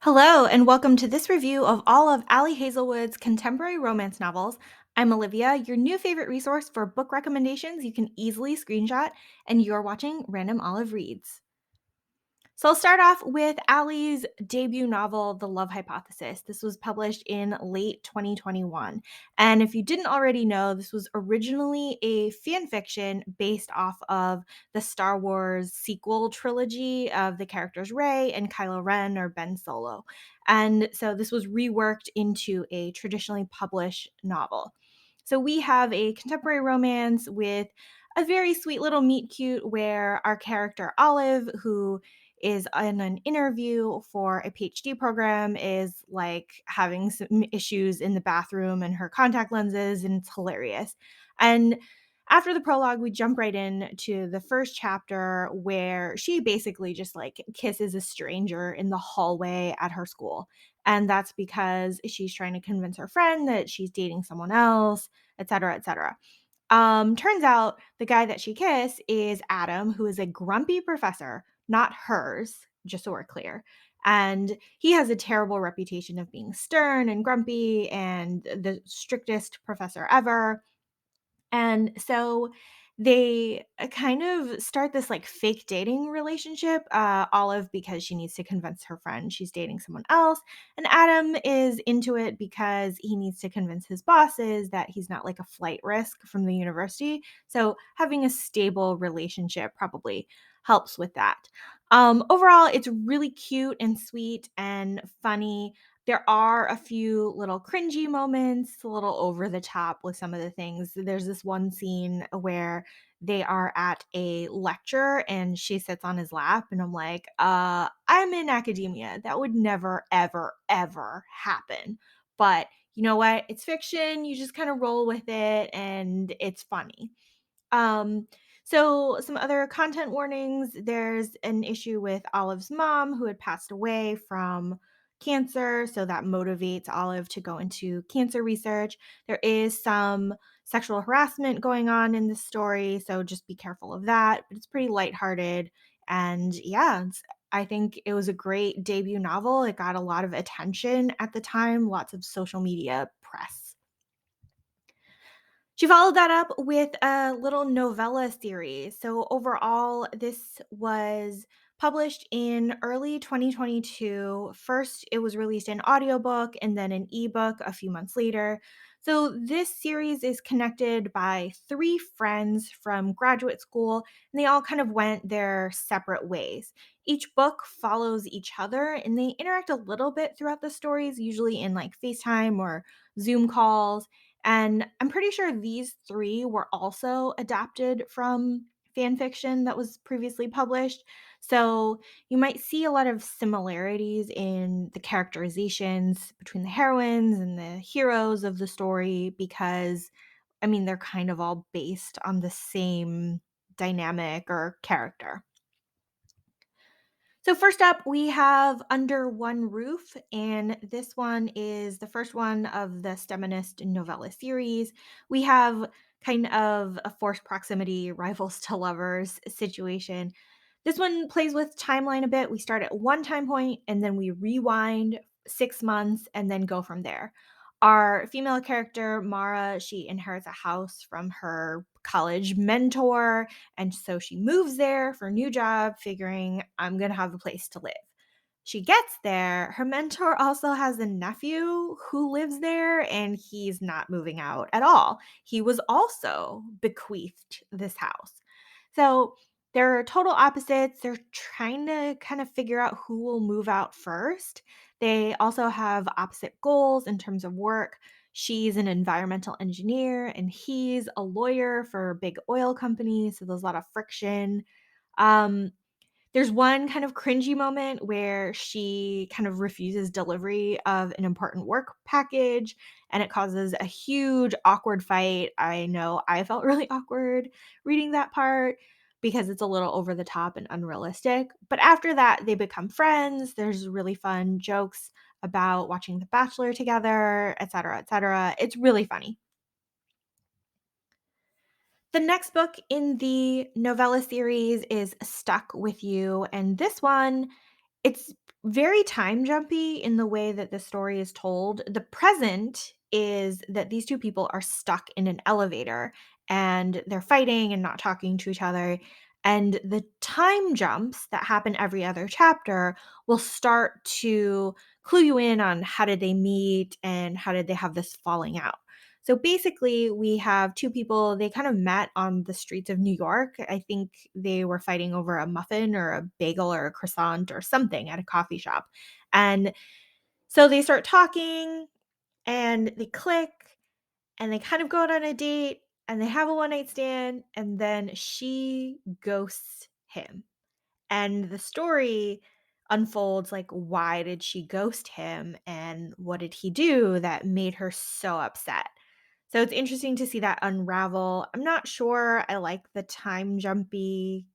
Hello, and welcome to this review of all of Ali Hazelwood's contemporary romance novels. I'm Olivia, your new favorite resource for book recommendations you can easily screenshot, and you're watching Random Olive Reads. So I'll start off with Ali's debut novel, The Love Hypothesis. This was published in late 2021. And if you didn't already know, this was originally a fan fiction based off of the Star Wars sequel trilogy of the characters Rey and Kylo Ren or Ben Solo. And so this was reworked into a traditionally published novel. So we have a contemporary romance with a very sweet little meet cute where our character Olive, who is in an interview for a PhD program, is like having some issues in the bathroom and her contact lenses, and it's hilarious. And after the prologue, we jump right in to the first chapter where she basically just like kisses a stranger in the hallway at her school. And that's because she's trying to convince her friend that she's dating someone else, et cetera, et cetera. Turns out the guy that she kissed is Adam, who is a grumpy professor, not hers, just so we're clear. And he has a terrible reputation of being stern and grumpy and the strictest professor ever. And so they kind of start this like fake dating relationship. Olive, because she needs to convince her friend she's dating someone else. And Adam is into it because he needs to convince his bosses that he's not like a flight risk from the university. So having a stable relationship probably helps with that. Overall, it's really cute and sweet and funny. There are a few little cringy moments, a little over the top with some of the things. There's this one scene where they are at a lecture and she sits on his lap, and I'm like, I'm in academia. That would never, ever, ever happen. But you know what? It's fiction. You just kind of roll with it and it's funny. Um, so some other content warnings. There's an issue with Olive's mom who had passed away from cancer, so that motivates Olive to go into cancer research. There is some sexual harassment going on in this story, so just be careful of that. But it's pretty lighthearted, and yeah, I think it was a great debut novel. It got a lot of attention at the time, lots of social media press. She followed that up with a little novella series. So overall, this was published in early 2022. First, it was released in audiobook and then an ebook a few months later. So this series is connected by three friends from graduate school, and they all kind of went their separate ways. Each book follows each other, and they interact a little bit throughout the stories, usually in like FaceTime or Zoom calls, and I'm pretty sure these three were also adapted from fan fiction that was previously published. So you might see a lot of similarities in the characterizations between the heroines and the heroes of the story because, I mean, they're kind of all based on the same dynamic or character. So first up, we have Under One Roof, and this one is the first one of the STEMinist novella series. We have kind of a forced proximity, rivals to lovers situation. This one plays with timeline a bit. We start at one time point and then we rewind 6 months and then go from there. Our female character, Mara, she inherits a house from her college mentor, and so she moves there for a new job, figuring I'm going to have a place to live. She gets there. Her mentor also has a nephew who lives there, and he's not moving out at all. He was also bequeathed this house. So they're total opposites. They're trying to kind of figure out who will move out first. They also have opposite goals in terms of work. She's an environmental engineer and he's a lawyer for a big oil company. So there's a lot of friction. Um, there's one kind of cringy moment where she kind of refuses delivery of an important work package and it causes a huge awkward fight. I know I felt really awkward reading that part because it's a little over the top and unrealistic. But after that, they become friends. There's really fun jokes about watching The Bachelor together, et cetera, et cetera. It's really funny. The next book in the novella series is Stuck with You, and this one It's very time jumpy in the way that the story is told. The present is that these two people are stuck in an elevator and they're fighting and not talking to each other. And the time jumps that happen every other chapter will start to clue you in on how did they meet and how did they have this falling out. So basically, we have two people, they kind of met on the streets of New York. I think they were fighting over a muffin or a bagel or a croissant or something at a coffee shop. And so they start talking and they click and they kind of go out on a date and they have a one night stand. And then she ghosts him. And the story unfolds like, why did she ghost him? And what did he do that made her so upset? So it's interesting to see that unravel. I'm not sure I like the time jumpy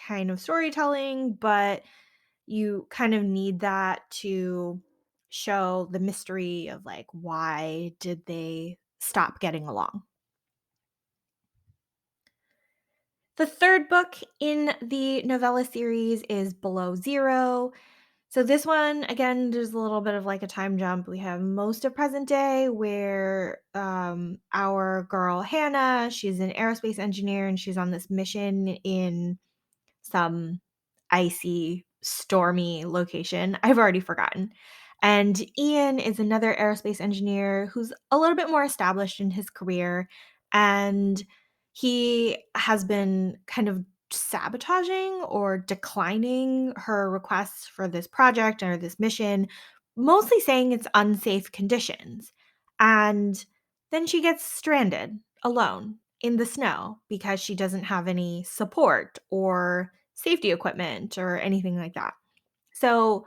kind of storytelling, but you kind of need that to show the mystery of like, why did they stop getting along? The third book in the novella series is Below Zero. So this one, again, there's a little bit of like a time jump. We have most of present day where our girl Hannah, she's an aerospace engineer and she's on this mission in some icy, stormy location. I've already forgotten. And Ian is another aerospace engineer who's a little bit more established in his career. And he has been kind of sabotaging or declining her requests for this project or this mission, mostly saying it's unsafe conditions. And then she gets stranded alone in the snow because she doesn't have any support or safety equipment or anything like that. So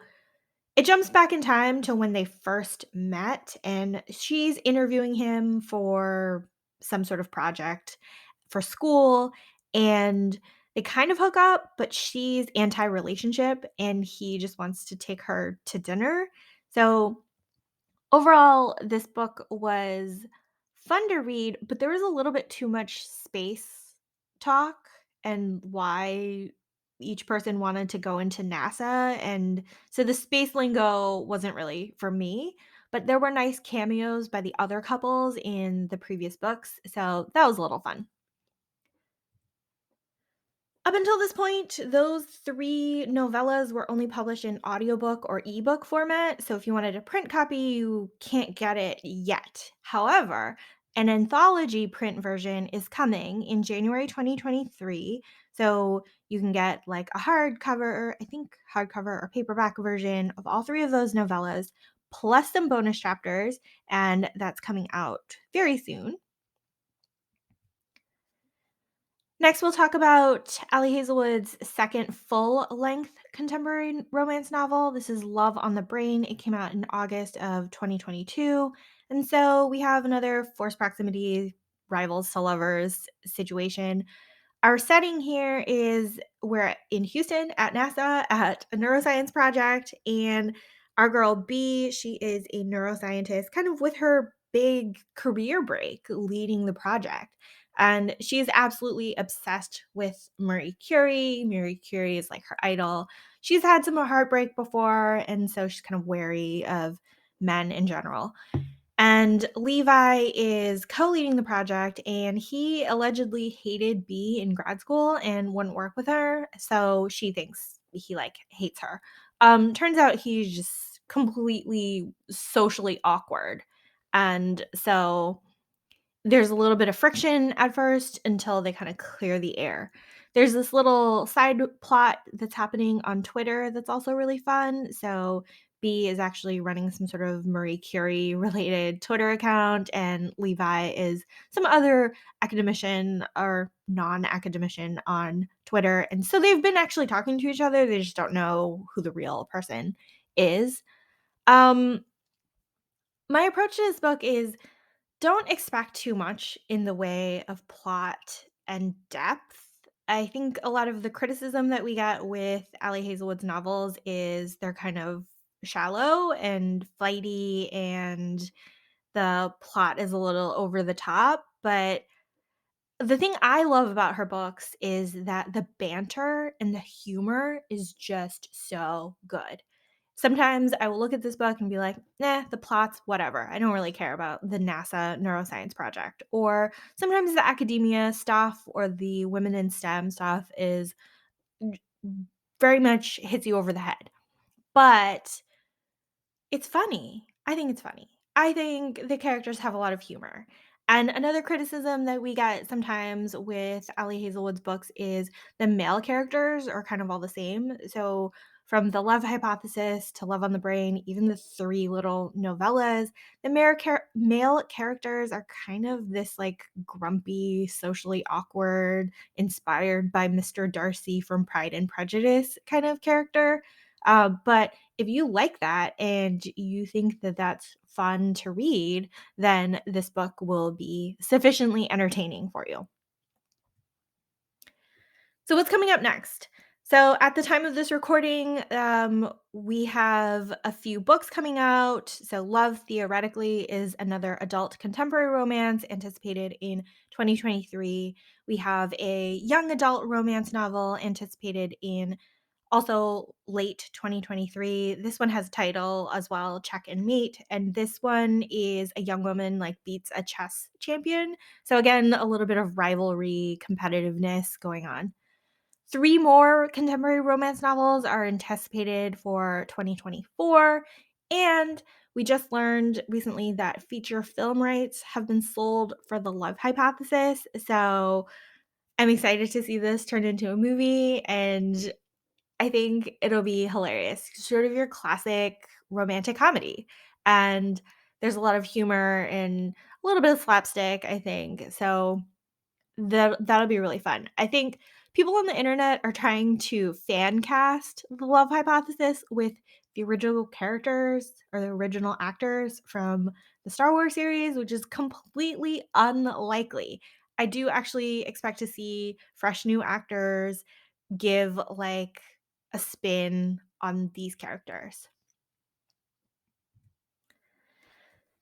it jumps back in time to when they first met, and she's interviewing him for some sort of project for school. And they kind of hook up, but she's anti relationship and he just wants to take her to dinner. So overall, this book was fun to read, but there was a little bit too much space talk and why each person wanted to go into NASA. And so the space lingo wasn't really for me, but there were nice cameos by the other couples in the previous books. So that was a little fun. Up until this point, those 3 novellas were only published in audiobook or ebook format, so if you wanted a print copy, you can't get it yet. However, an anthology print version is coming in January 2023, so you can get, like, a hardcover, I think hardcover or paperback version of all 3 of those novellas, plus some bonus chapters, and that's coming out very soon. Next, we'll talk about Ali Hazelwood's second full-length contemporary romance novel. This is Love on the Brain. It came out in August of 2022. And so we have another forced proximity, rivals to lovers situation. Our setting here is we're in Houston at NASA at a neuroscience project, and our girl B, she is a neuroscientist, kind of with her big career break leading the project. And she's absolutely obsessed with Marie Curie. Marie Curie is like her idol. She's had some heartbreak before, and so she's kind of wary of men in general. And Levi is co-leading the project, and he allegedly hated B in grad school and wouldn't work with her. So she thinks he like hates her. Turns out he's just completely socially awkward. And so there's a little bit of friction at first until they kind of clear the air. There's this little side plot that's happening on Twitter that's also really fun. So B is actually running some sort of Marie Curie related Twitter account, and Levi is some other academician or non academician on Twitter. And so they've been actually talking to each other. They just don't know who the real person is. Um, my approach to this book is don't expect too much in the way of plot and depth. I think a lot of the criticism that we get with Ali Hazelwood's novels is they're kind of shallow and flighty, and the plot is a little over the top. But the thing I love about her books is that the banter and the humor is just so good. Sometimes I will look at this book and be like, nah, the plot's whatever. I don't really care about the NASA neuroscience project. Or sometimes the academia stuff or the women in STEM stuff is very much hits you over the head. But it's funny. I think it's funny. I think the characters have a lot of humor. And another criticism that we get sometimes with Ali Hazelwood's books is the male characters are kind of all the same. So from the love hypothesis to love on the brain, even the three little novellas, the male characters are kind of this like grumpy, socially awkward, inspired by Mr. Darcy from Pride and Prejudice kind of character. But if you like that and you think that that's fun to read, then this book will be sufficiently entertaining for you. So, what's coming up next? So, at the time of this recording, we have a few books coming out. So, Love Theoretically is another adult contemporary romance anticipated in 2023. We have a young adult romance novel anticipated in also late 2023. This one has a title as well, Check and Mate, and this one is a young woman like beats a chess champion. So again, a little bit of rivalry, competitiveness going on. Three more contemporary romance novels are anticipated for 2024, and we just learned recently that feature film rights have been sold for The Love Hypothesis. So I'm excited to see this turned into a movie, and I think it'll be hilarious. Sort of your classic romantic comedy. And there's a lot of humor and a little bit of slapstick, I think. So that'll be really fun. I think people on the internet are trying to fan cast the Love Hypothesis with the original characters or the original actors from the Star Wars series, which is completely unlikely. I do actually expect to see fresh new actors give like a spin on these characters.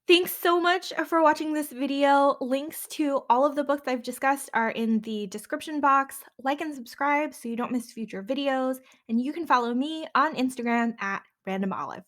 Thanks so much for watching this video. Links to all of the books I've discussed are in the description box. Like and subscribe so you don't miss future videos. And you can follow me on Instagram at randomolive.